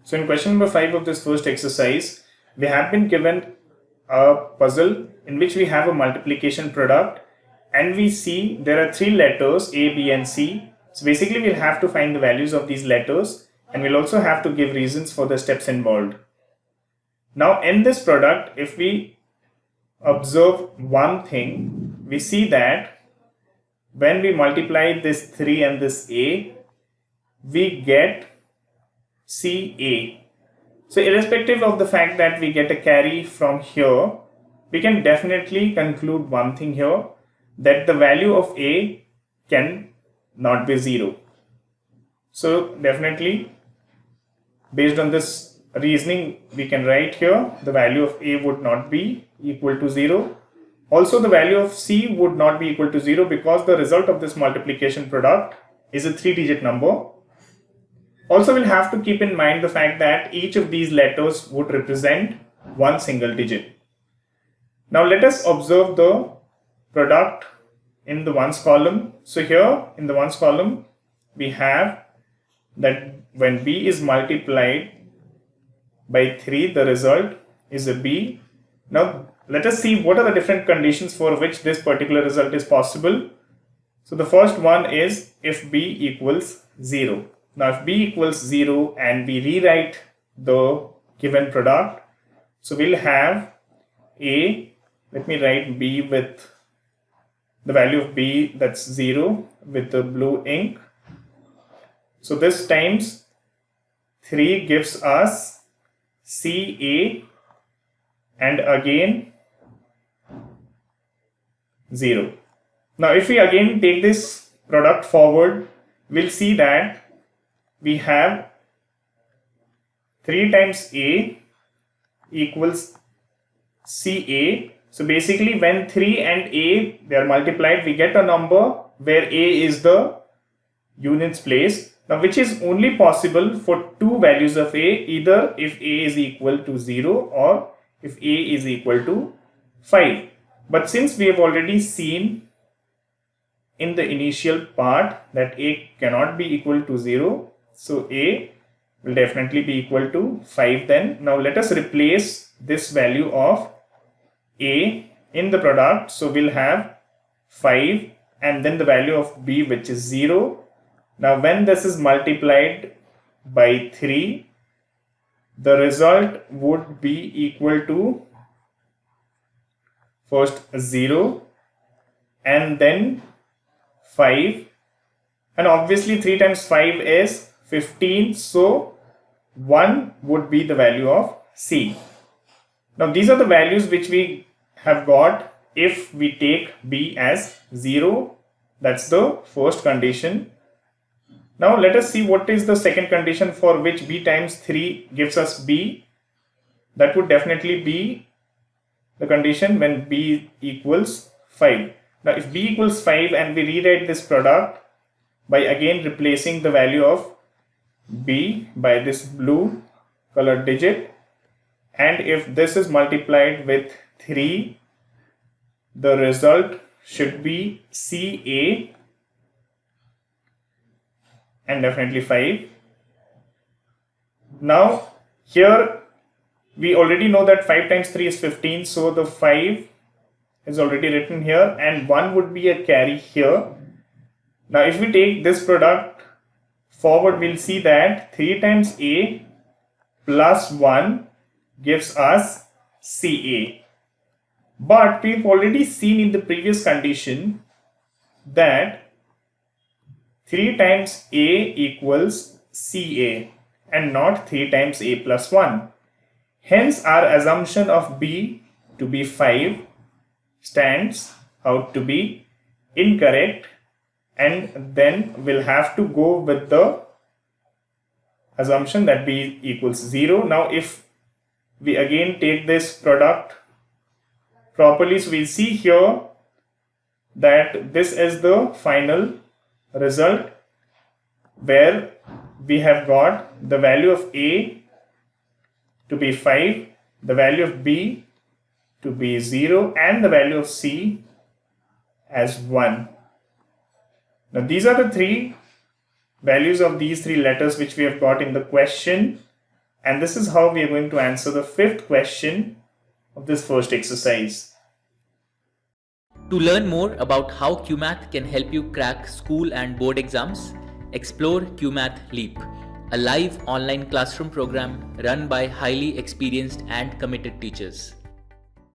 So in question number 5 of this first exercise, we have been given a puzzle in which we have a multiplication product and we see there are 3 letters A, B and C. So basically we'll have to find the values of these letters and we'll also have to give reasons for the steps involved. Now in this product, if we observe one thing, we see that when we multiply this 3 and this A, we get CA. So irrespective of the fact that we get a carry from here, we can definitely conclude one thing here, that the value of A can not be 0. So definitely based on this reasoning, we can write here the value of A would not be equal to 0. Also the value of C would not be equal to 0 because the result of this multiplication product is a 3-digit number. Also, we'll have to keep in mind the fact that each of these letters would represent one single digit. Now let us observe the product in the ones column. So here in the ones column, we have that when B is multiplied by 3, the result is a B. Now let us see what are the different conditions for which this particular result is possible. So the first one is if B equals 0. Now if B equals 0 and we rewrite the given product, so we'll have A, let me write B with the value of B, that's 0 with the blue ink. So this times 3 gives us CA and again 0. Now if we again take this product forward, we'll see that we have 3 times A equals CA. So basically when 3 and A they are multiplied, we get a number where A is the units place. Now which is only possible for 2 values of A, either if A is equal to 0 or if A is equal to 5. But since we have already seen in the initial part that A cannot be equal to 0, so A will definitely be equal to 5 then. Now let us replace this value of A in the product. So we'll have 5 and then the value of B, which is 0. Now when this is multiplied by 3, the result would be equal to first 0 and then 5, and obviously 3 times 5 is 15, so 1 would be the value of C. Now these are the values which we have got if we take B as 0. That's the first condition. Now let us see what is the second condition for which B times 3 gives us B. That would definitely be the condition when B equals 5. Now if B equals 5 and we rewrite this product by again replacing the value of B by this blue colored digit, and if this is multiplied with 3, the result should be CA and definitely 5. Now here we already know that 5 times 3 is 15, so the 5 is already written here and 1 would be a carry here. Now if we take this product forward, we'll see that 3 times A plus 1 gives us CA. But we've already seen in the previous condition that 3 times A equals CA and not 3 times A plus 1. Hence our assumption of B to be 5 stands out to be incorrect, and then we'll have to go with the assumption that B equals 0. Now if we again take this product properly, so we'll see here that this is the final result where we have got the value of A to be 5, the value of B to be 0 and the value of C as 1. Now these are the 3 values of these 3 letters which we have got in the question. And this is how we are going to answer the fifth question of this first exercise. To learn more about how QMath can help you crack school and board exams, explore QMath Leap, a live online classroom program run by highly experienced and committed teachers.